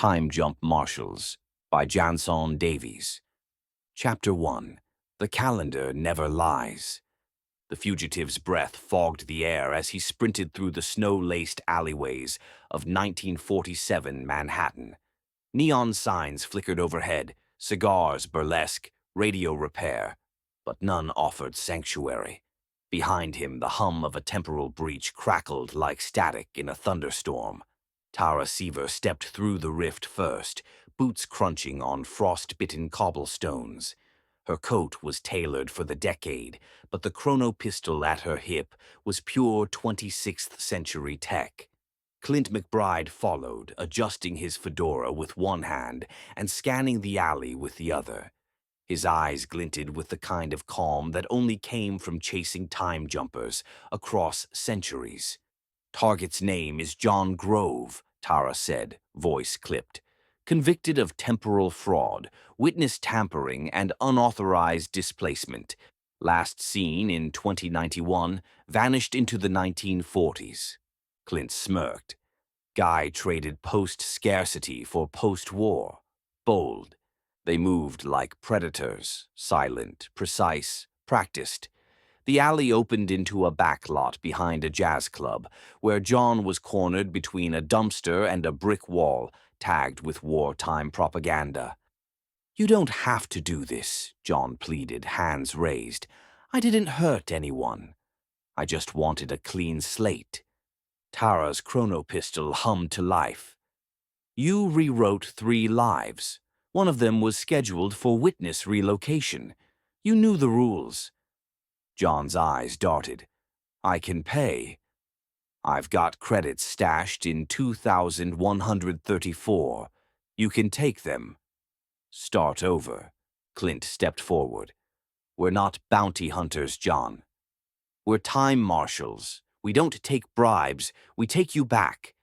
Time Jump Marshals by Janson Davies. Chapter 1. The Calendar Never Lies. The fugitive's breath fogged the air as he sprinted through the snow-laced alleyways of 1947 Manhattan. Neon signs flickered overhead, cigars burlesque, radio repair, but none offered sanctuary. Behind him, the hum of a temporal breach crackled like static in a thunderstorm. Tara Seaver stepped through the rift first, boots crunching on frost-bitten cobblestones. Her coat was tailored for the decade, but the chrono pistol at her hip was pure 26th century tech. Clint McBride followed, adjusting his fedora with one hand and scanning the alley with the other. His eyes glinted with the kind of calm that only came from chasing time jumpers across centuries. "Target's name is John Grove," Tara said, voice clipped. "Convicted of temporal fraud, witness tampering, and unauthorized displacement. Last seen in 2091, vanished into the 1940s. Clint smirked. Guy traded post-scarcity for post-war. Bold. They moved like predators, silent, precise, practiced. The alley opened into a backlot behind a jazz club, where John was cornered between a dumpster and a brick wall tagged with wartime propaganda. "You don't have to do this," John pleaded, hands raised. "I didn't hurt anyone. I just wanted a clean slate." Tara's chrono pistol hummed to life. "You rewrote 3 lives. One of them was scheduled for witness relocation. You knew the rules." John's eyes darted. "I can pay. I've got credits stashed in 2134. You can take them." "Start over." Clint stepped forward. "We're not bounty hunters, John. We're time marshals. We don't take bribes. We take you back."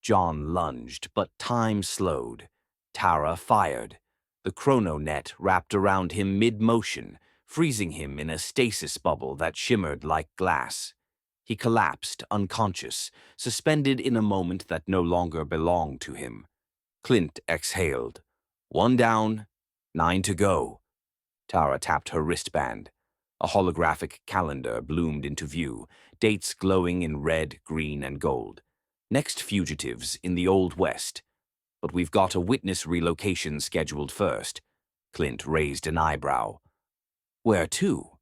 John lunged, but time slowed. Tara fired. The chrono net wrapped around him mid-motion, freezing him in a stasis bubble that shimmered like glass. He collapsed, unconscious, suspended in a moment that no longer belonged to him. Clint exhaled. 1 down, 9 to go. Tara tapped her wristband. A holographic calendar bloomed into view, dates glowing in red, green, and gold. Next fugitives in the Old West. But we've got a witness relocation scheduled first. Clint raised an eyebrow. "Where to?"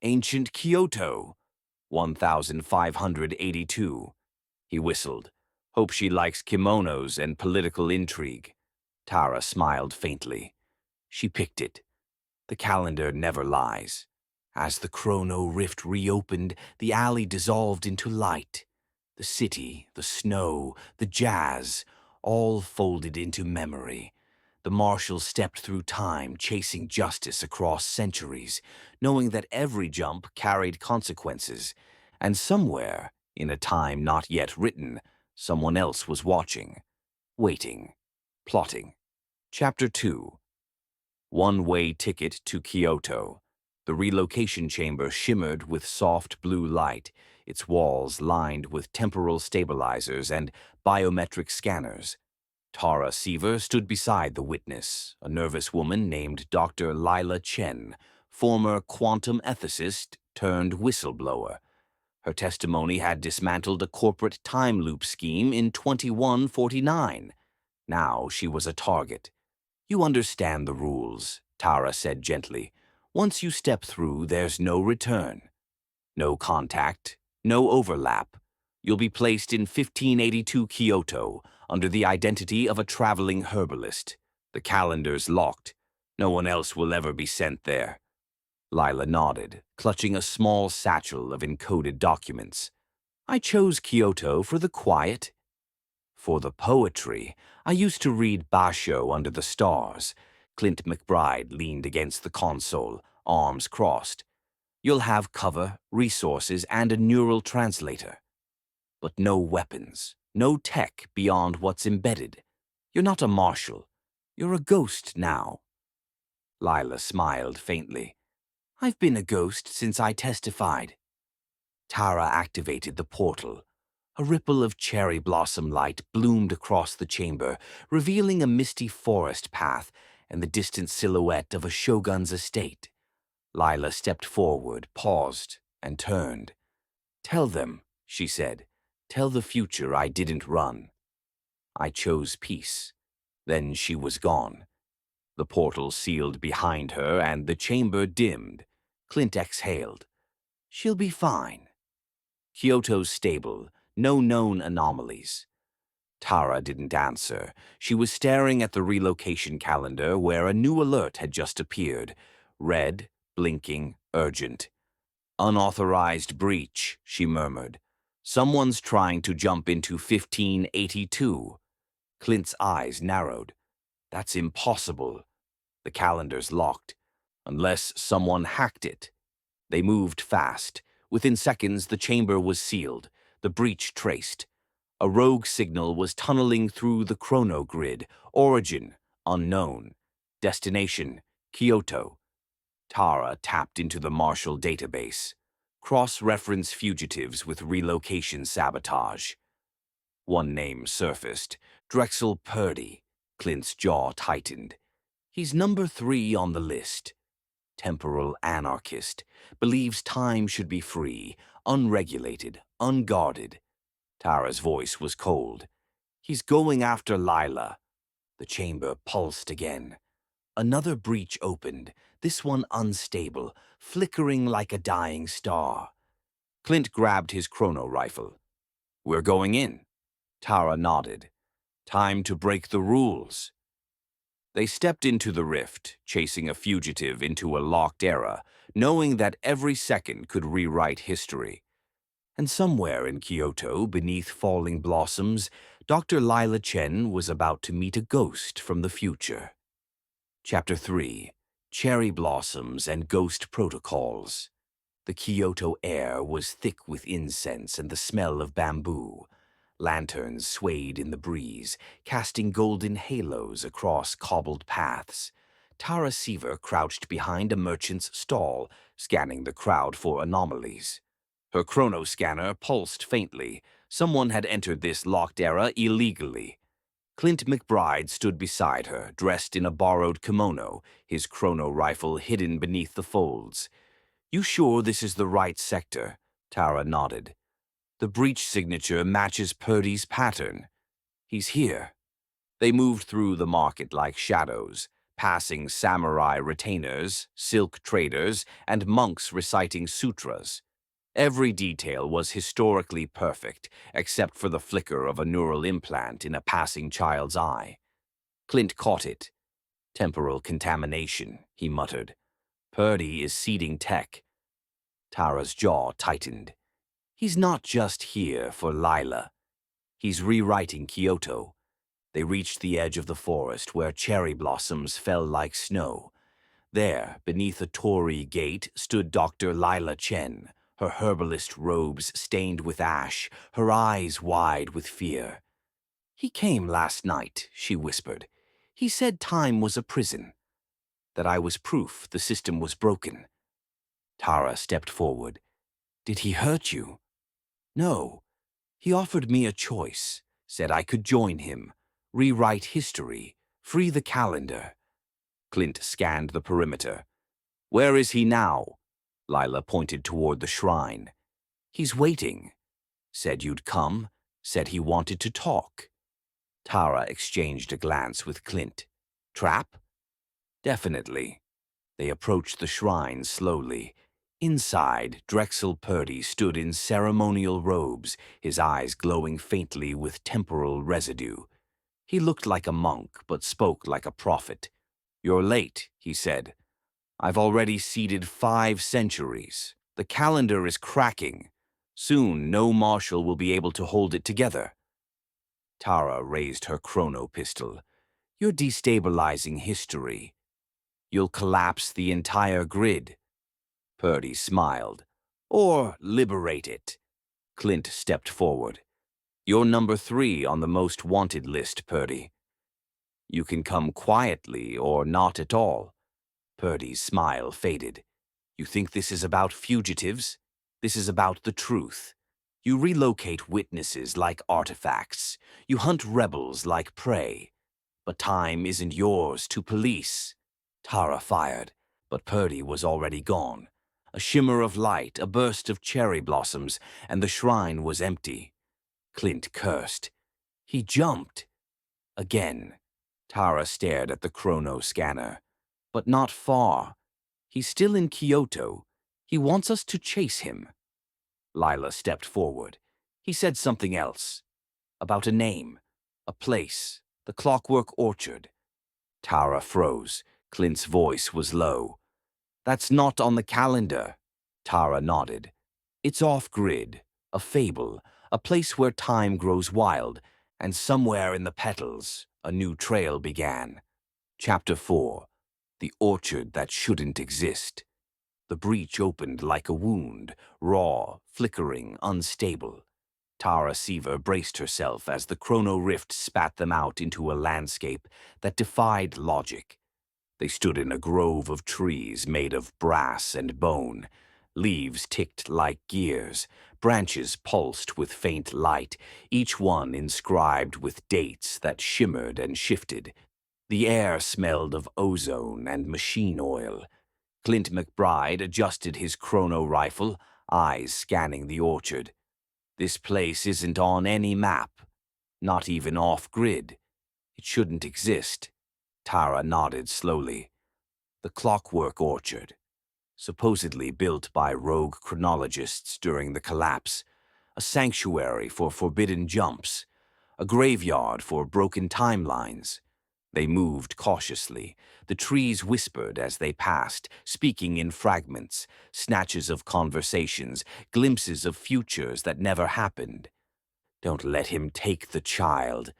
"Ancient Kyoto, 1582. He whistled. "Hope she likes kimonos and political intrigue." Tara smiled faintly. She picked it. The calendar never lies. As the chrono rift reopened, the alley dissolved into light. The city, the snow, the jazz, all folded into memory. The marshal stepped through time, chasing justice across centuries, knowing that every jump carried consequences, and somewhere, in a time not yet written, someone else was watching, waiting, plotting. Chapter 2. One-way ticket to Kyoto. The relocation chamber shimmered with soft blue light, its walls lined with temporal stabilizers and biometric scanners. Tara Seaver stood beside the witness, a nervous woman named Dr. Lila Chen, former quantum ethicist turned whistleblower. Her testimony had dismantled a corporate time loop scheme in 2149. Now she was a target. "You understand the rules," Tara said gently. "Once you step through, there's no return. No contact, no overlap. You'll be placed in 1582 Kyoto under the identity of a traveling herbalist. The calendar's locked. No one else will ever be sent there." Lila nodded, clutching a small satchel of encoded documents. "I chose Kyoto for the quiet. For the poetry. I used to read Basho under the stars." Clint McBride leaned against the console, arms crossed. "You'll have cover, resources, and a neural translator. But no weapons, no tech beyond what's embedded. You're not a marshal. You're a ghost now." Lila smiled faintly. "I've been a ghost since I testified." Tara activated the portal. A ripple of cherry blossom light bloomed across the chamber, revealing a misty forest path and the distant silhouette of a shogun's estate. Lila stepped forward, paused, and turned. "Tell them," she said. "Tell the future I didn't run. I chose peace." Then she was gone. The portal sealed behind her and the chamber dimmed. Clint exhaled. "She'll be fine." Kyoto's stable, no known anomalies. Tara didn't answer. She was staring at the relocation calendar where a new alert had just appeared. Red, blinking, urgent. "Unauthorized breach," she murmured. "Someone's trying to jump into 1582. Clint's eyes narrowed. "That's impossible. The calendar's locked. Unless someone hacked it." They moved fast. Within seconds, the chamber was sealed, the breach traced. A rogue signal was tunneling through the chrono grid. Origin, unknown. Destination, Kyoto. Tara tapped into the Marshall database. Cross-reference fugitives with relocation sabotage. One name surfaced. Drexel Purdy. Clint's jaw tightened. "He's number 3 on the list. Temporal anarchist. Believes time should be free, unregulated, unguarded." Tara's voice was cold. "He's going after Lila." The chamber pulsed again. Another breach opened, this one unstable, flickering like a dying star. Clint grabbed his chrono rifle. "We're going in." Tara nodded. "Time to break the rules." They stepped into the rift, chasing a fugitive into a locked era, knowing that every second could rewrite history. And somewhere in Kyoto, beneath falling blossoms, Dr. Lila Chen was about to meet a ghost from the future. Chapter 3. Cherry Blossoms and Ghost Protocols. The Kyoto air was thick with incense and the smell of bamboo. Lanterns swayed in the breeze, casting golden halos across cobbled paths. Tara Seaver crouched behind a merchant's stall, scanning the crowd for anomalies. Her chrono scanner pulsed faintly. Someone had entered this locked era illegally. Clint McBride stood beside her, dressed in a borrowed kimono, his chrono rifle hidden beneath the folds. "You sure this is the right sector?" Tara nodded. "The breach signature matches Purdy's pattern. He's here." They moved through the market like shadows, passing samurai retainers, silk traders, and monks reciting sutras. Every detail was historically perfect, except for the flicker of a neural implant in a passing child's eye. Clint caught it. "Temporal contamination," he muttered. "Purdy is seeding tech." Tara's jaw tightened. "He's not just here for Lila. He's rewriting Kyoto." They reached the edge of the forest where cherry blossoms fell like snow. There, beneath a torii gate, stood Dr. Lila Chen, her herbalist robes stained with ash, her eyes wide with fear. "He came last night," she whispered. "He said time was a prison, that I was proof the system was broken." Tara stepped forward. "Did he hurt you?" "No. He offered me a choice, said I could join him, rewrite history, free the calendar." Clint scanned the perimeter. "Where is he now?" Lila pointed toward the shrine. "He's waiting. Said you'd come, said he wanted to talk." Tara exchanged a glance with Clint. "Trap?" "Definitely." They approached the shrine slowly. Inside, Drexel Purdy stood in ceremonial robes, his eyes glowing faintly with temporal residue. He looked like a monk, but spoke like a prophet. "You're late," he said. "I've already seeded 5 centuries. The calendar is cracking. Soon, no marshal will be able to hold it together." Tara raised her chrono pistol. "You're destabilizing history. You'll collapse the entire grid." Purdy smiled. "Or liberate it." Clint stepped forward. "You're number 3 on the most wanted list, Purdy. You can come quietly or not at all." Purdy's smile faded. "You think this is about fugitives? This is about the truth. You relocate witnesses like artifacts. You hunt rebels like prey. But time isn't yours to police. Tara fired, but Purdy was already gone. A shimmer of light, a burst of cherry blossoms, and the shrine was empty. Clint cursed. He jumped. Again. Tara stared at the chrono scanner. But not far. He's still in Kyoto. He wants us to chase him. Lila stepped forward. He said something else. About a name. A place. The Clockwork Orchard. Tara froze. Clint's voice was low. That's not on the calendar. Tara nodded. It's off-grid. A fable. A place where time grows wild. And somewhere in the petals, a new trail began. Chapter 4. The Orchard That Shouldn't Exist. The breach opened like a wound, raw, flickering, unstable. Tara Seaver braced herself as the chrono rift spat them out into a landscape that defied logic. They stood in a grove of trees made of brass and bone. Leaves ticked like gears, branches pulsed with faint light, each one inscribed with dates that shimmered and shifted. The air smelled of ozone and machine oil. Clint McBride adjusted his chrono rifle, eyes scanning the orchard. This place isn't on any map, not even off-grid. It shouldn't exist. Tara nodded slowly. The Clockwork Orchard, supposedly built by rogue chronologists during the collapse, a sanctuary for forbidden jumps, a graveyard for broken timelines. They moved cautiously. The trees whispered as they passed, speaking in fragments, snatches of conversations, glimpses of futures that never happened. Don't let him take the child.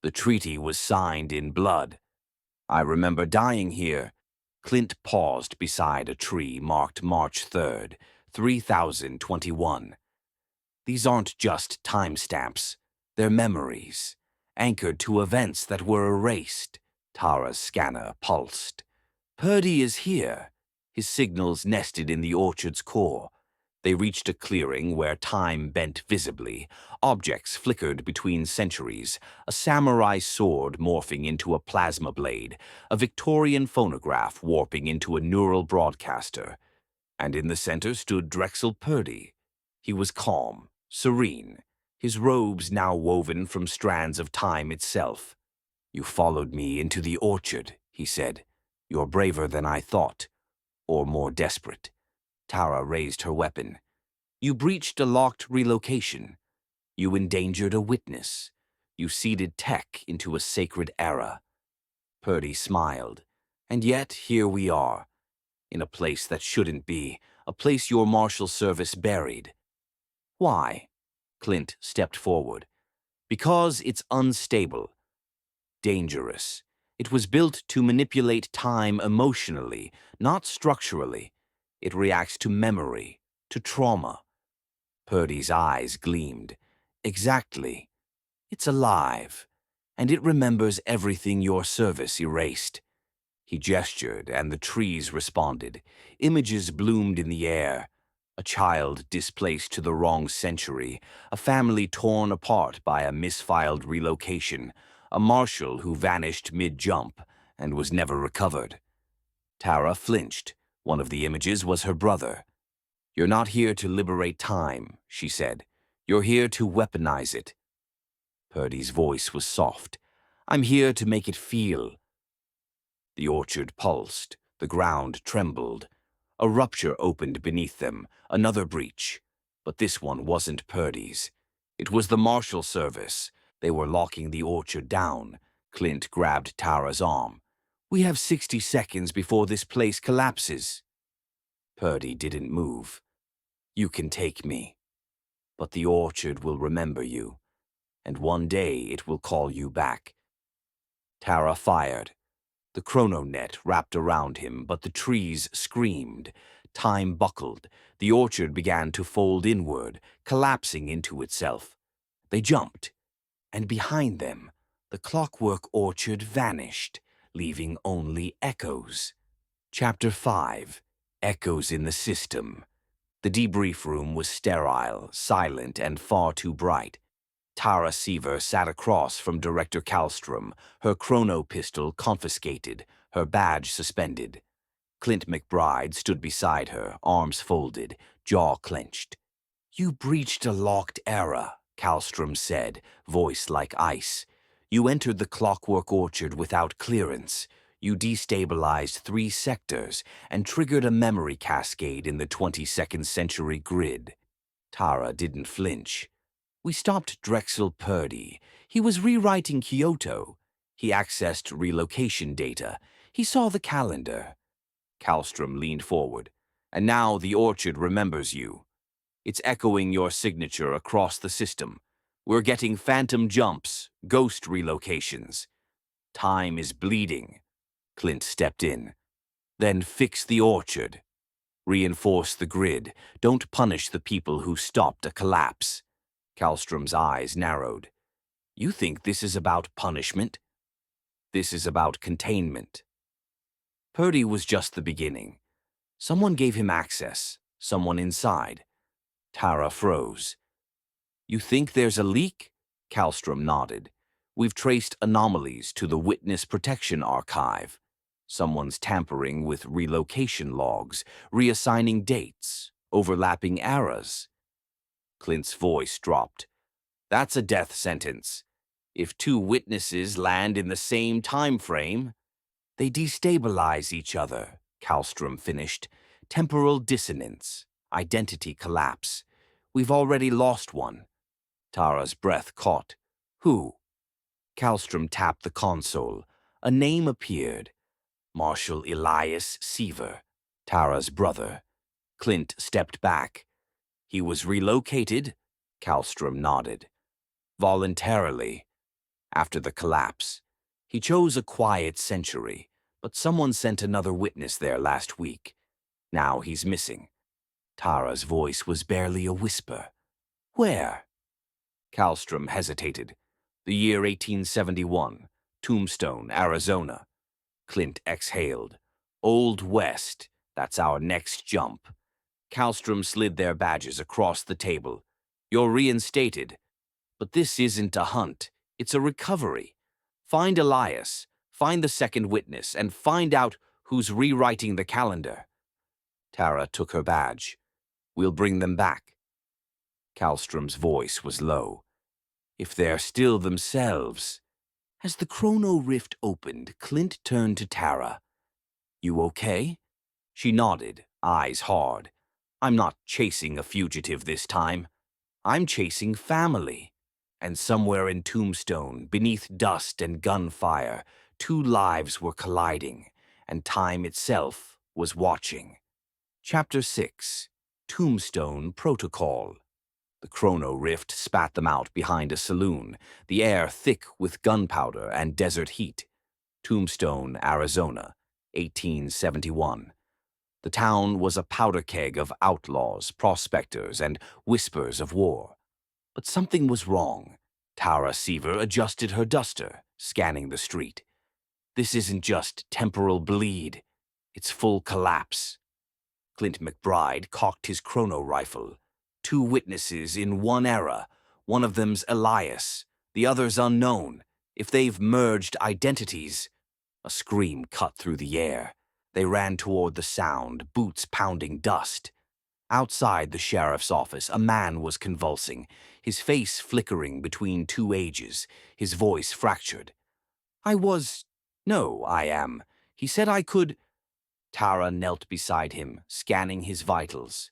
The treaty was signed in blood. I remember dying here. Clint paused beside a tree marked March 3rd, 3021. These aren't just timestamps. They're memories, anchored to events that were erased. Tara's scanner pulsed. Purdy is here. His signals nested in the orchard's core. They reached a clearing where time bent visibly. Objects flickered between centuries, a samurai sword morphing into a plasma blade, a Victorian phonograph warping into a neural broadcaster. And in the center stood Drexel Purdy. He was calm, serene, his robes now woven from strands of time itself. You followed me into the orchard, he said. You're braver than I thought, or more desperate. Tara raised her weapon. You breached a locked relocation. You endangered a witness. You seeded tech into a sacred era. Purdy smiled. And yet, here we are, in a place that shouldn't be, a place your Marshal Service buried. Why? Clint stepped forward. Because it's unstable. Dangerous. It was built to manipulate time emotionally, not structurally. It reacts to memory, to trauma. Purdy's eyes gleamed. Exactly. It's alive, and it remembers everything your service erased. He gestured, and the trees responded. Images bloomed in the air. A child displaced to the wrong century, a family torn apart by a misfiled relocation, a marshal who vanished mid-jump and was never recovered. Tara flinched. One of the images was her brother. You're not here to liberate time, she said. You're here to weaponize it. Purdy's voice was soft. I'm here to make it feel. The orchard pulsed. The ground trembled. A rupture opened beneath them, another breach. But this one wasn't Purdy's. It was the Marshal Service. They were locking the orchard down. Clint grabbed Tara's arm. We have 60 seconds before this place collapses. Purdy didn't move. You can take me, but the orchard will remember you, and one day it will call you back. Tara fired. The chrononet wrapped around him, but the trees screamed. Time buckled. The orchard began to fold inward, collapsing into itself. They jumped, and behind them, the Clockwork Orchard vanished, leaving only echoes. Chapter 5. Echoes in the System. The debrief room was sterile, silent, and far too bright. Tara Seaver sat across from Director Kallstrom, her chrono pistol confiscated, her badge suspended. Clint McBride stood beside her, arms folded, jaw clenched. "You breached a locked era," Kallstrom said, voice like ice. "You entered the Clockwork Orchard without clearance. You destabilized 3 sectors and triggered a memory cascade in the 22nd century grid." Tara didn't flinch. "We stopped Drexel Purdy. He was rewriting Kyoto. He accessed relocation data. He saw the calendar." Kallstrom leaned forward. "And now the Orchard remembers you. It's echoing your signature across the system. We're getting phantom jumps, ghost relocations. Time is bleeding." Clint stepped in. "Then fix the Orchard. Reinforce the grid. Don't punish the people who stopped a collapse." Kallstrom's eyes narrowed. "You think this is about punishment? This is about containment." Purdy was just the beginning. Someone gave him access, someone inside. Tara froze. "You think there's a leak?" Kallstrom nodded. "We've traced anomalies to the Witness Protection Archive. Someone's tampering with relocation logs, reassigning dates, overlapping eras." Clint's voice dropped. "That's a death sentence. If 2 witnesses land in the same time frame, they destabilize each other," Kallstrom finished. "Temporal dissonance, identity collapse. We've already lost one." Tara's breath caught. "Who?" Kallstrom tapped the console. A name appeared. Marshal Elias Seaver, Tara's brother. Clint stepped back. "He was relocated?" Kallstrom nodded. "Voluntarily. After the collapse. He chose a quiet century, but someone sent another witness there last week. Now he's missing." Tara's voice was barely a whisper. "Where?" Kallstrom hesitated. "The year 1871, Tombstone, Arizona." Clint exhaled. "Old West, that's our next jump." Kallstrom slid their badges across the table. "You're reinstated. But this isn't a hunt. It's a recovery. Find Elias, find the second witness, and find out who's rewriting the calendar." Tara took her badge. "We'll bring them back." Kallstrom's voice was low. "If they're still themselves." As the chrono rift opened, Clint turned to Tara. "You okay?" She nodded, eyes hard. "I'm not chasing a fugitive this time. I'm chasing family." And somewhere in Tombstone, beneath dust and gunfire, 2 lives were colliding, and time itself was watching. Chapter 6. Tombstone Protocol. The chrono rift spat them out behind a saloon, the air thick with gunpowder and desert heat. Tombstone, Arizona, 1871. The town was a powder keg of outlaws, prospectors, and whispers of war. But something was wrong. Tara Seaver adjusted her duster, scanning the street. "This isn't just temporal bleed. It's full collapse." Clint McBride cocked his chrono rifle. 2 witnesses in one era. One of them's Elias, the other's unknown. If they've merged identities... A scream cut through the air. They ran toward the sound, boots pounding dust. Outside the sheriff's office, a man was convulsing, his face flickering between 2 ages, his voice fractured. No, I am. He said I could..." Tara knelt beside him, scanning his vitals.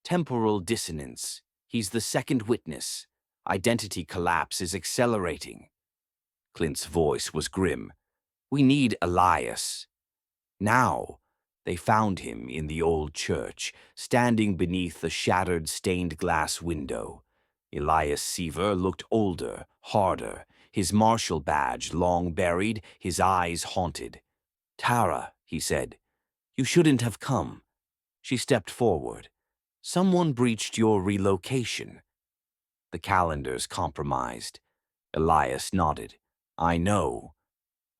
"Temporal dissonance. He's the second witness. Identity collapse is accelerating." Clint's voice was grim. "We need Elias. Now." They found him in the old church, standing beneath the shattered stained glass window. Elias Seaver looked older, harder, his marshal badge long buried, his eyes haunted. "Tara," he said, "you shouldn't have come." She stepped forward. "Someone breached your relocation." "The calendar's compromised." Elias nodded. "I know.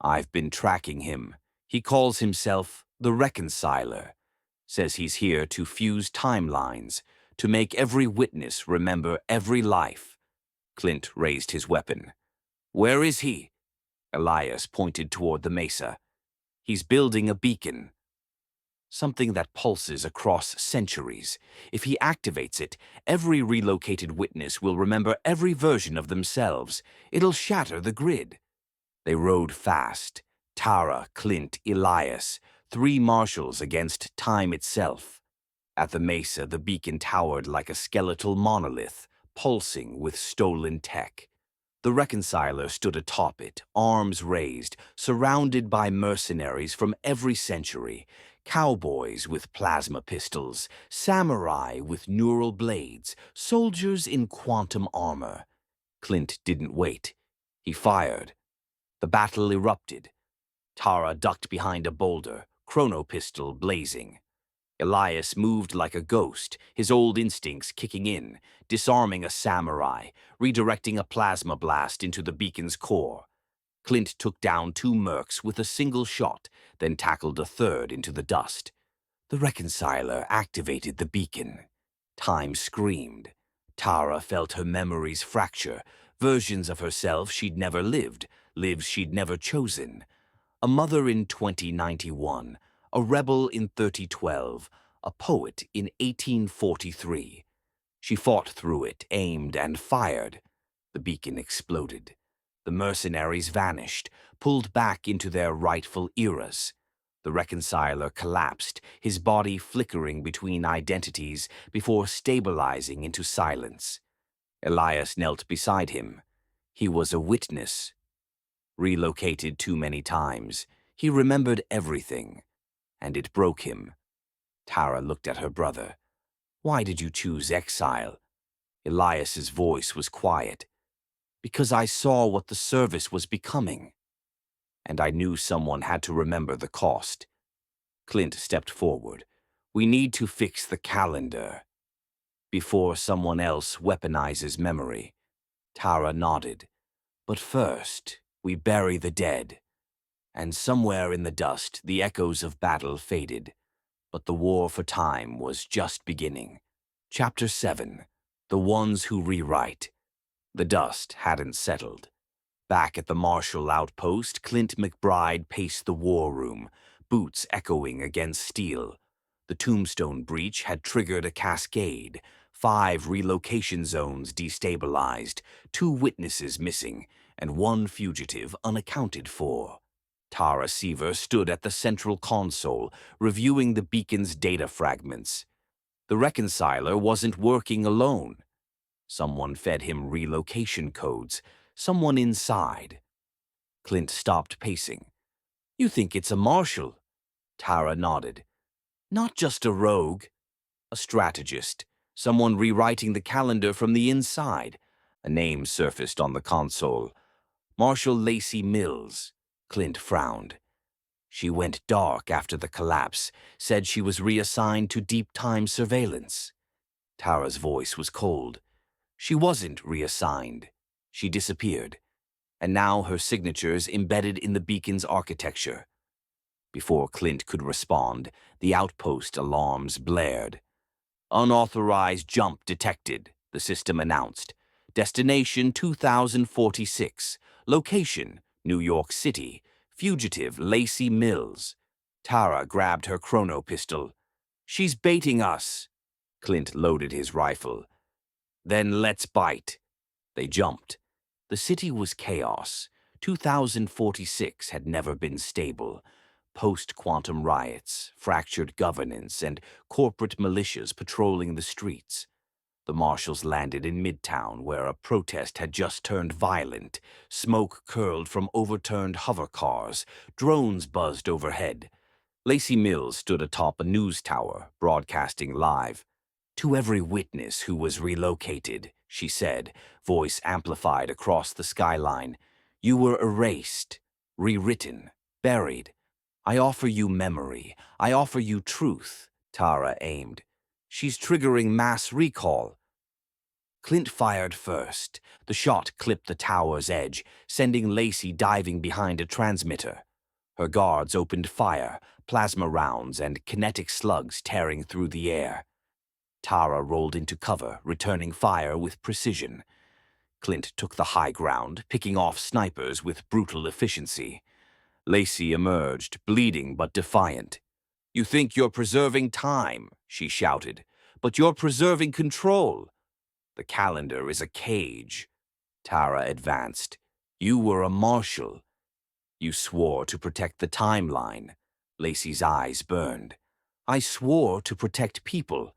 I've been tracking him. He calls himself the Reconciler. Says he's here to fuse timelines, to make every witness remember every life. Clint raised his weapon. Where is he? Elias pointed toward the mesa. He's building a beacon. Something that pulses across centuries. If he activates it, every relocated witness will remember every version of themselves. It'll shatter the grid. They rode fast. Tara, Clint, Elias, 3 marshals against time itself. At the mesa, the beacon towered like a skeletal monolith, pulsing with stolen tech. The reconciler stood atop it, arms raised, surrounded by mercenaries from every century, cowboys with plasma pistols, samurai with neural blades, soldiers in quantum armor. Clint didn't wait. He fired. The battle erupted. Tara ducked behind a boulder, chrono pistol blazing. Elias moved like a ghost, his old instincts kicking in, disarming a samurai, redirecting a plasma blast into the beacon's core. Clint took down 2 mercs with a single shot, then tackled a third into the dust. The reconciler activated the beacon. Time screamed. Tara felt her memories fracture, versions of herself she'd never lived, lives she'd never chosen. A mother in 2091, a rebel in 3012, a poet in 1843. She fought through it, aimed and fired. The beacon exploded. The mercenaries vanished, pulled back into their rightful eras. The reconciler collapsed, his body flickering between identities before stabilizing into silence. Elias knelt beside him. He was a witness. Relocated too many times, he remembered everything, and it broke him. Tara looked at her brother. Why did you choose exile? Elias's voice was quiet. Because I saw what the service was becoming. And I knew someone had to remember the cost. Clint stepped forward. We need to fix the calendar before someone else weaponizes memory. Tara nodded. But first, we bury the dead. And somewhere in the dust, the echoes of battle faded. But the war for time was just beginning. Chapter 7. The Ones Who Rewrite. The dust hadn't settled. Back at the Marshall outpost, Clint McBride paced the war room, boots echoing against steel. The tombstone breach had triggered a cascade, 5 relocation zones destabilized, 2 witnesses missing, and 1 fugitive unaccounted for. Tara Seaver stood at the central console, reviewing the beacon's data fragments. The reconciler wasn't working alone. Someone fed him relocation codes, someone inside. Clint stopped pacing. You think it's a marshal? Tara nodded. Not just a rogue. A strategist. Someone rewriting the calendar from the inside. A name surfaced on the console. Marshal Lacey Mills. Clint frowned. She went dark after the collapse, said she was reassigned to deep time surveillance. Tara's voice was cold. She wasn't reassigned. She disappeared. And now her signature's embedded in the beacon's architecture. Before Clint could respond, the outpost alarms blared. Unauthorized jump detected, the system announced. Destination 2046. Location, New York City. Fugitive Lacey Mills. Tara grabbed her chrono pistol. She's baiting us. Clint loaded his rifle. Then let's bite. They jumped. The city was chaos. 2046 had never been stable. Post-quantum riots, fractured governance, and corporate militias patrolling the streets. The Marshals landed in Midtown, where a protest had just turned violent. Smoke curled from overturned hover cars. Drones buzzed overhead. Lacey Mills stood atop a news tower, broadcasting live. To every witness who was relocated, she said, voice amplified across the skyline, you were erased, rewritten, buried. I offer you memory. I offer you truth. Tara aimed. She's triggering mass recall. Clint fired first. The shot clipped the tower's edge, sending Lacey diving behind a transmitter. Her guards opened fire, plasma rounds and kinetic slugs tearing through the air. Tara rolled into cover, returning fire with precision. Clint took the high ground, picking off snipers with brutal efficiency. Lacey emerged, bleeding but defiant. "You think you're preserving time," she shouted, "but you're preserving control. The calendar is a cage." Tara advanced. "You were a marshal. You swore to protect the timeline." Lacey's eyes burned. "I swore to protect people.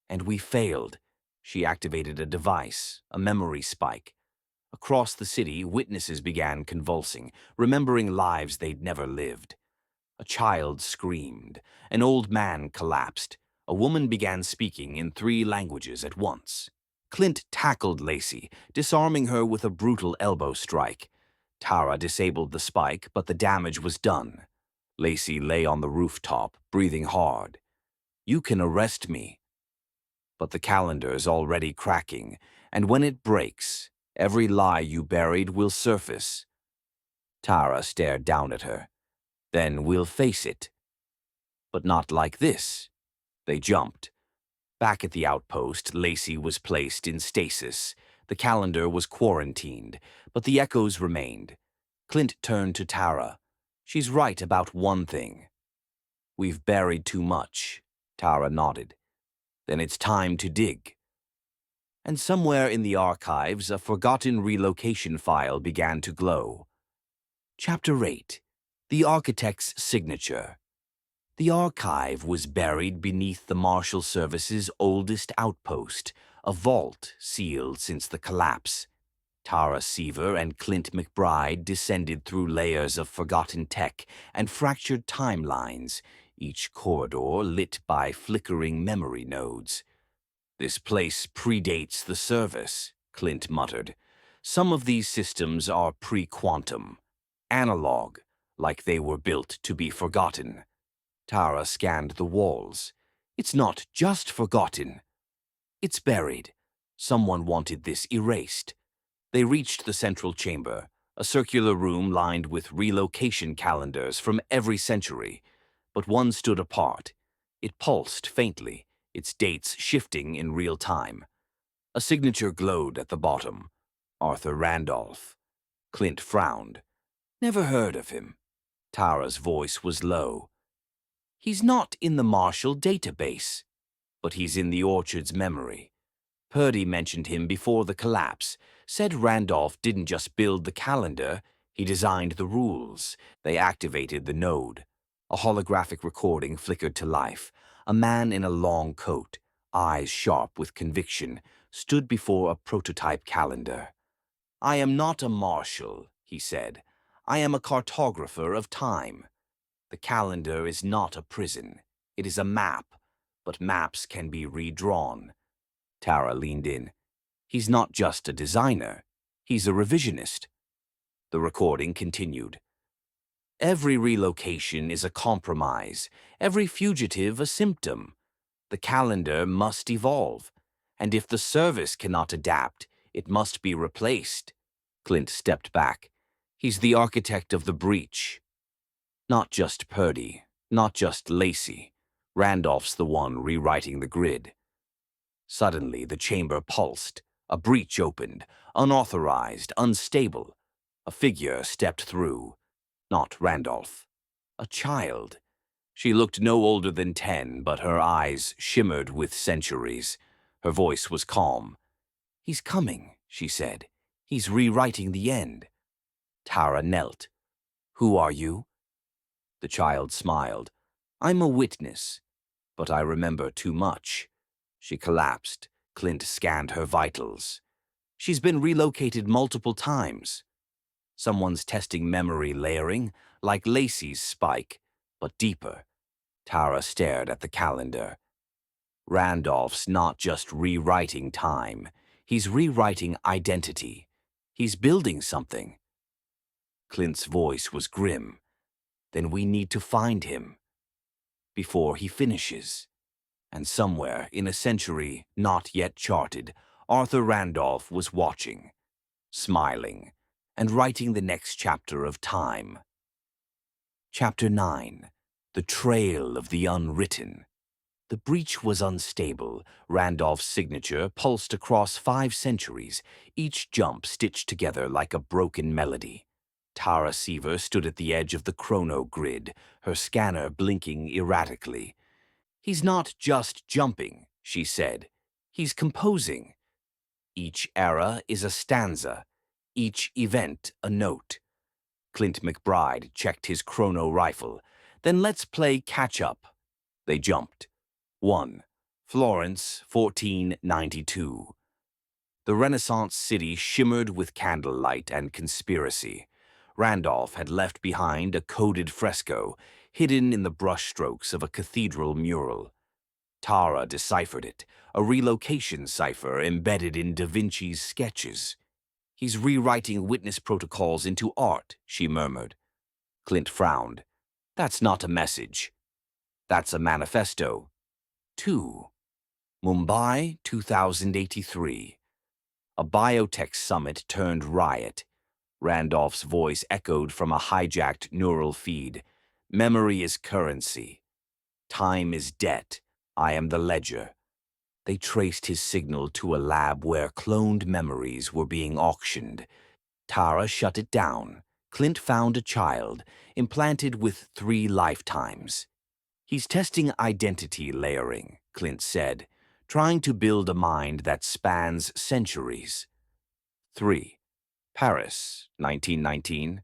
And we failed." She activated a device, a memory spike. Across the city, witnesses began convulsing, remembering lives they'd never lived. A child screamed. An old man collapsed. A woman began speaking in 3 languages at once. Clint tackled Lacey, disarming her with a brutal elbow strike. Tara disabled the spike, but the damage was done. Lacey lay on the rooftop, breathing hard. "You can arrest me. But the calendar's already cracking, and when it breaks, every lie you buried will surface." Tara stared down at her. "Then we'll face it." "But not like this." They jumped. Back at the outpost, Lacey was placed in stasis. The calendar was quarantined, but the echoes remained. Clint turned to Tara. "She's right about one thing. We've buried too much." Tara nodded. "Then it's time to dig." And somewhere in the archives, a forgotten relocation file began to glow. Chapter 8. The Architect's Signature. The archive was buried beneath the Marshal Service's oldest outpost, a vault sealed since the collapse. Tara Seaver and Clint McBride descended through layers of forgotten tech and fractured timelines, each corridor lit by flickering memory nodes. "This place predates the service," Clint muttered. "Some of these systems are pre-quantum, analog, like they were built to be forgotten." Tara scanned the walls. "It's not just forgotten. It's buried. Someone wanted this erased." They reached the central chamber, a circular room lined with relocation calendars from every century. But one stood apart. It pulsed faintly, its dates shifting in real time. A signature glowed at the bottom. Arthur Randolph. Clint frowned. "Never heard of him." Tara's voice was low. "He's not in the Marshal database, but he's in the Orchard's memory. Purdy mentioned him before the collapse, said Randolph didn't just build the calendar, he designed the rules." They activated the node. A holographic recording flickered to life. A man in a long coat, eyes sharp with conviction, stood before a prototype calendar. "I am not a marshal," he said. "I am a cartographer of time. The calendar is not a prison. It is a map, but maps can be redrawn." Tara leaned in. "He's not just a designer. He's a revisionist." The recording continued. "Every relocation is a compromise, every fugitive a symptom. The calendar must evolve, and if the service cannot adapt, it must be replaced." Clint stepped back. "He's the architect of the breach. Not just Purdy, not just Lacey. Randolph's the one rewriting the grid." Suddenly, the chamber pulsed. A breach opened, unauthorized, unstable. A figure stepped through. Not Randolph. A child. She looked no older than 10, but her eyes shimmered with centuries. Her voice was calm. "He's coming," she said. "He's rewriting the end." Tara knelt. "Who are you?" The child smiled. "I'm a witness, but I remember too much." She collapsed. Clint scanned her vitals. "She's been relocated multiple times. Someone's testing memory layering, like Lacey's spike, but deeper." Tara stared at the calendar. "Randolph's not just rewriting time. He's rewriting identity. He's building something." Clint's voice was grim. "Then we need to find him before he finishes." And somewhere in a century not yet charted, Arthur Randolph was watching, smiling, and writing the next chapter of time. Chapter 9. The Trail of the Unwritten. The breach was unstable. Randolph's signature pulsed across 5 centuries, each jump stitched together like a broken melody. Tara Seaver stood at the edge of the chrono grid, her scanner blinking erratically. "He's not just jumping," she said. "He's composing. Each era is a stanza, each event a note." Clint McBride checked his chrono rifle. "Then let's play catch-up." They jumped. 1. Florence, 1492. The Renaissance city shimmered with candlelight and conspiracy. Randolph had left behind a coded fresco, hidden in the brushstrokes of a cathedral mural. Tara deciphered it, a relocation cipher embedded in Da Vinci's sketches. "He's rewriting witness protocols into art," she murmured. Clint frowned. "That's not a message. That's a manifesto." 2. Mumbai, 2083. A biotech summit turned riot. Randolph's voice echoed from a hijacked neural feed. "Memory is currency. Time is debt. I am the ledger." They traced his signal to a lab where cloned memories were being auctioned. Tara shut it down. Clint found a child, implanted with 3 lifetimes. "He's testing identity layering," Clint said, "trying to build a mind that spans centuries." 3. Paris, 1919.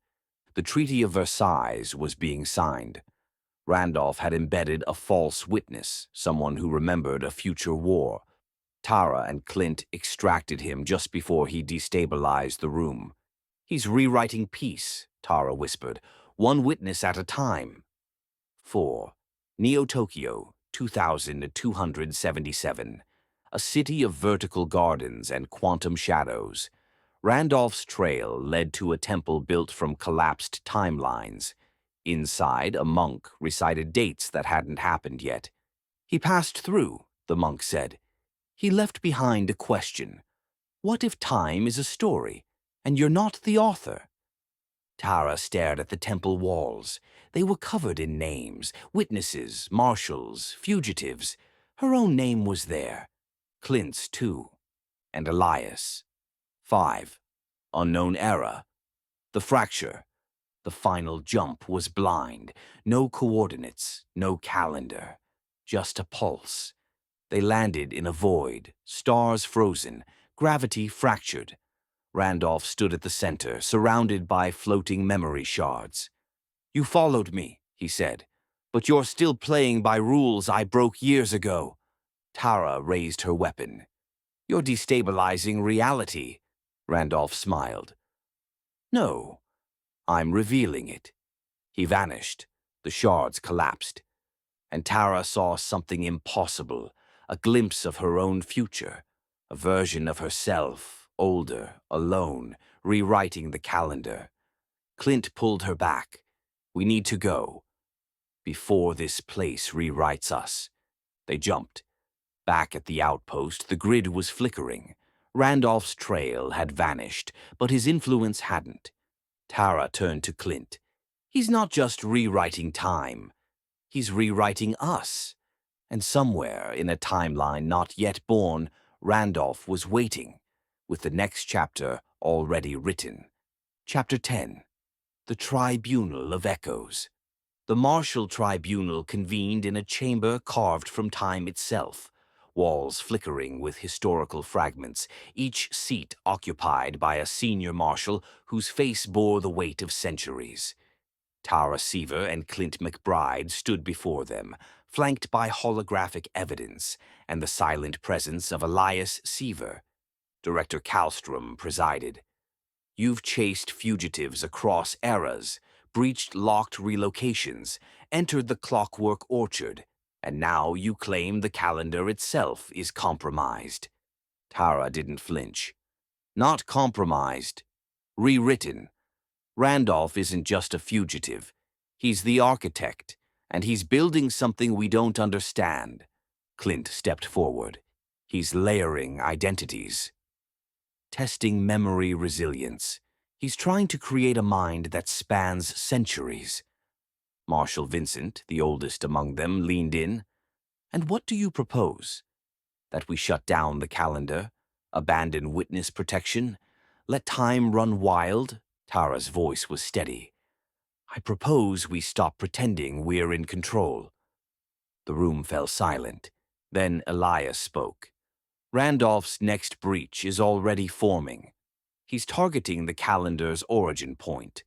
The Treaty of Versailles was being signed. Randolph had embedded a false witness, someone who remembered a future war. Tara and Clint extracted him just before he destabilized the room. "He's rewriting peace," Tara whispered, "one witness at a time." 4. Neo-Tokyo, 2277. A city of vertical gardens and quantum shadows. Randolph's trail led to a temple built from collapsed timelines. Inside, a monk recited dates that hadn't happened yet. "He passed through," the monk said. "He left behind a question. What if time is a story, and you're not the author?" Tara stared at the temple walls. They were covered in names: witnesses, marshals, fugitives. Her own name was there. Clint's, too. And Elias. 5. Unknown era. The fracture. The final jump was blind. No coordinates, no calendar. Just a pulse. They landed in a void, stars frozen, gravity fractured. Randolph stood at the center, surrounded by floating memory shards. "You followed me," he said, "but you're still playing by rules I broke years ago." Tara raised her weapon. "You're destabilizing reality," Randolph smiled. "No, I'm revealing it." He vanished. The shards collapsed. And Tara saw something impossible, a glimpse of her own future, a version of herself, older, alone, rewriting the calendar. Clint pulled her back. "We need to go, before this place rewrites us." They jumped. Back at the outpost, the grid was flickering. Randolph's trail had vanished, but his influence hadn't. Tara turned to Clint. "He's not just rewriting time. He's rewriting us." And somewhere in a timeline not yet born, Randolph was waiting, with the next chapter already written. Chapter 10. The Tribunal of Echoes. The Marshal Tribunal convened in a chamber carved from time itself, walls flickering with historical fragments, each seat occupied by a senior marshal whose face bore the weight of centuries. Tara Seaver and Clint McBride stood before them, flanked by holographic evidence and the silent presence of Elias Seaver. Director Kallstrom presided. "You've chased fugitives across eras, breached locked relocations, entered the clockwork orchard, and now you claim the calendar itself is compromised." Tara didn't flinch. "Not compromised. Rewritten. Randolph isn't just a fugitive. He's the architect, and he's building something we don't understand." Clint stepped forward. "He's layering identities, testing memory resilience. He's trying to create a mind that spans centuries." Marshal Vincent, the oldest among them, leaned in. "And what do you propose? That we shut down the calendar? Abandon witness protection? Let time run wild?" Tara's voice was steady. "I propose we stop pretending we're in control." The room fell silent. Then Elias spoke. "Randolph's next breach is already forming. He's targeting the calendar's origin point,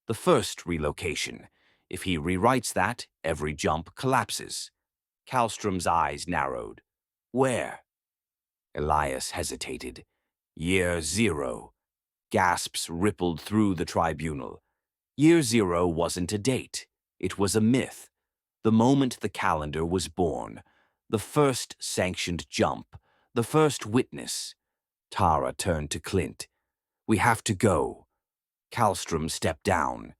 the first relocation. If he rewrites that, every jump collapses." Kallstrom's eyes narrowed. "Where?" Elias hesitated. "Year zero." Gasps rippled through the tribunal. Year zero wasn't a date. It was a myth. The moment the calendar was born, the first sanctioned jump, the first witness. Tara turned to Clint. "We have to go." Kallstrom stepped down.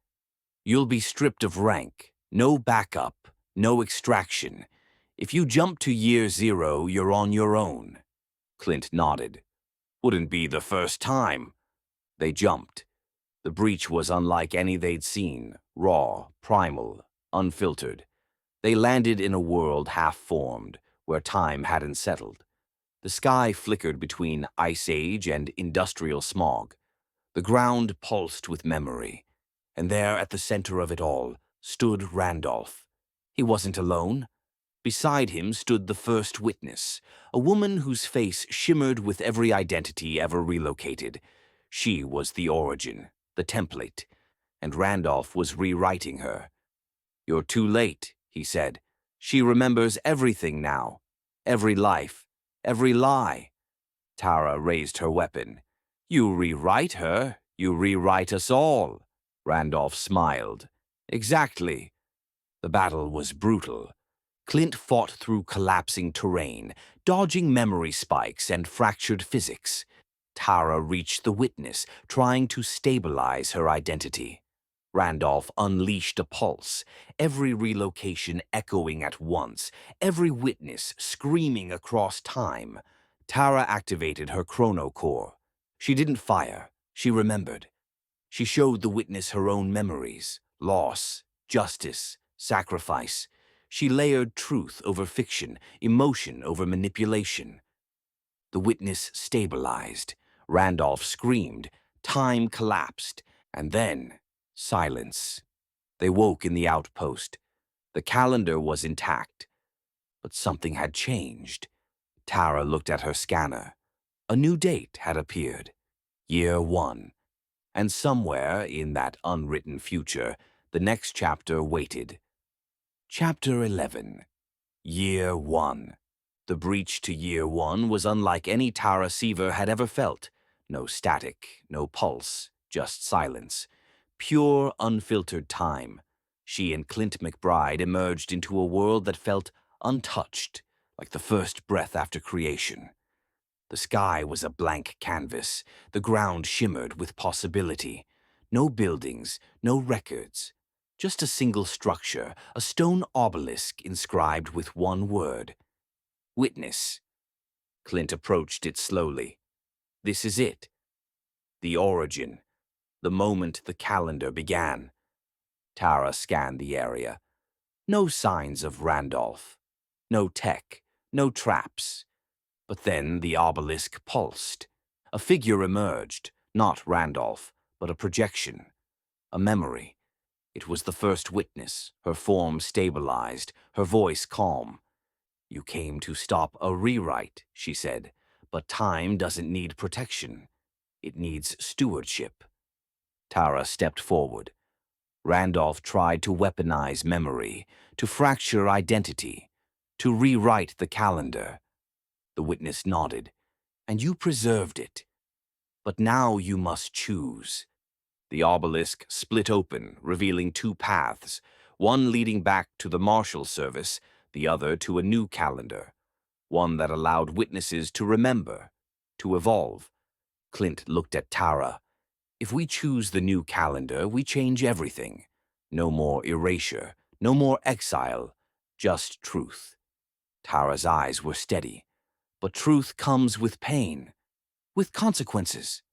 "You'll be stripped of rank. No backup, no extraction. If you jump to year zero, you're on your own." Clint nodded. "Wouldn't be the first time." They jumped. The breach was unlike any they'd seen, raw, primal, unfiltered. They landed in a world half-formed, where time hadn't settled. The sky flickered between ice age and industrial smog. The ground pulsed with memory. And there, at the center of it all, stood Randolph. He wasn't alone. Beside him stood the first witness, a woman whose face shimmered with every identity ever relocated. She was the origin, the template, and Randolph was rewriting her. "You're too late," he said. "She remembers everything now. Every life, every lie." Tara raised her weapon. "You rewrite her, you rewrite us all." Randolph smiled. "Exactly." The battle was brutal. Clint fought through collapsing terrain, dodging memory spikes and fractured physics. Tara reached the witness, trying to stabilize her identity. Randolph unleashed a pulse, every relocation echoing at once, every witness screaming across time. Tara activated her chronocore. She didn't fire, she remembered. She showed the witness her own memories, loss, justice, sacrifice. She layered truth over fiction, emotion over manipulation. The witness stabilized. Randolph screamed. Time collapsed. And then, silence. They woke in the outpost. The calendar was intact. But something had changed. Tara looked at her scanner. A new date had appeared. Year 1. And somewhere in that unwritten future, the next chapter waited. Chapter 11. Year 1. The breach to Year 1 was unlike any Tara Seaver had ever felt. No static, no pulse, just silence. Pure, unfiltered time. She and Clint McBride emerged into a world that felt untouched, like the first breath after creation. The sky was a blank canvas. The ground shimmered with possibility. No buildings, no records. Just a single structure, a stone obelisk inscribed with one word. Witness. Clint approached it slowly. This is it. The origin. The moment the calendar began. Tara scanned the area. No signs of Randolph. No tech. No traps. But then the obelisk pulsed. A figure emerged, not Randolph, but a projection. A memory. It was the first witness, her form stabilized, her voice calm. "You came to stop a rewrite," she said, "but time doesn't need protection. It needs stewardship." Tara stepped forward. Randolph tried to weaponize memory, to fracture identity, to rewrite the calendar. The witness nodded. "And you preserved it. But now you must choose." The obelisk split open, revealing two paths, one leading back to the Marshal service, the other to a new calendar, one that allowed witnesses to remember, to evolve. Clint looked at Tara. "If we choose the new calendar, we change everything. No more erasure, no more exile, just truth." Tara's eyes were steady. "But truth comes with pain, with consequences."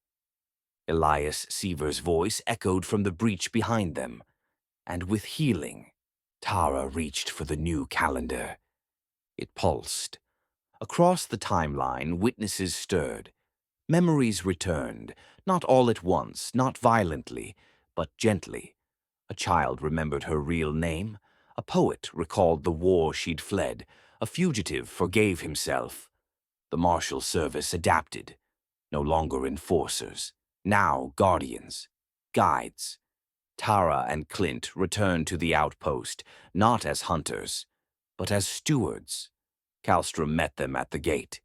Elias Seaver's voice echoed from the breach behind them. "And with healing." Tara reached for the new calendar. It pulsed. Across the timeline, witnesses stirred. Memories returned, not all at once, not violently, but gently. A child remembered her real name. A poet recalled the war she'd fled. A fugitive forgave himself. The Marshal Service adapted. No longer enforcers, now guardians, guides. Tara and Clint returned to the outpost, not as hunters, but as stewards. Kallstrom met them at the gate.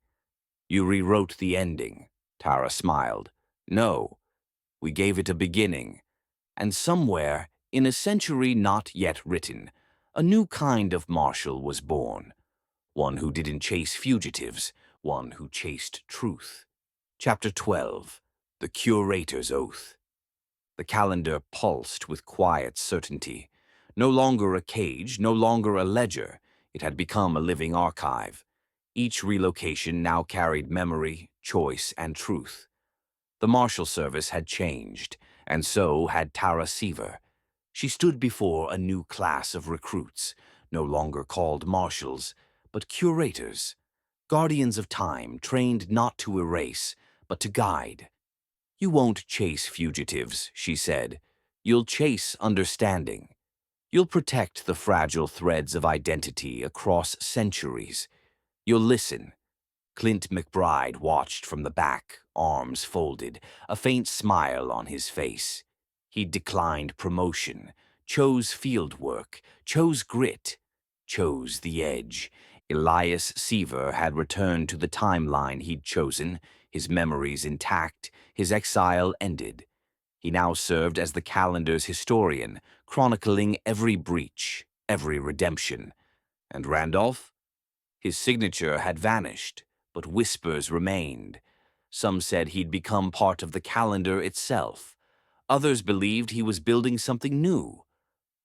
"You rewrote the ending," Tara smiled. "No, we gave it a beginning. And somewhere, in a century not yet written, a new kind of marshal was born. One who didn't chase fugitives, one who chased truth." Chapter 12. The Curator's Oath. The calendar pulsed with quiet certainty. No longer a cage, no longer a ledger. It had become a living archive. Each relocation now carried memory, choice, and truth. The Marshal Service had changed, and so had Tara Seaver. She stood before a new class of recruits, no longer called marshals, but curators, guardians of time trained not to erase, but to guide. "You won't chase fugitives," she said. "You'll chase understanding. You'll protect the fragile threads of identity across centuries. You'll listen." Clint McBride watched from the back, arms folded, a faint smile on his face. He'd declined promotion, chose field work, chose grit, chose the edge. Elias Seaver had returned to the timeline he'd chosen, his memories intact, his exile ended. He now served as the calendar's historian, chronicling every breach, every redemption. And Randolph? His signature had vanished, but whispers remained. Some said he'd become part of the calendar itself. Others believed he was building something new,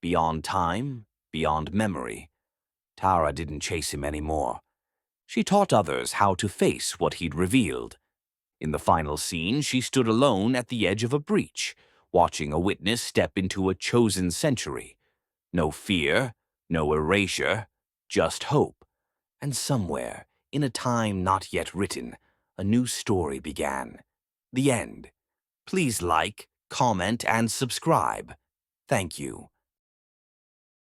beyond time, beyond memory. Tara didn't chase him anymore. She taught others how to face what he'd revealed. In the final scene, she stood alone at the edge of a breach, watching a witness step into a chosen century. No fear, no erasure, just hope. And somewhere, in a time not yet written, a new story began. The end. Please like, comment, and subscribe. Thank you.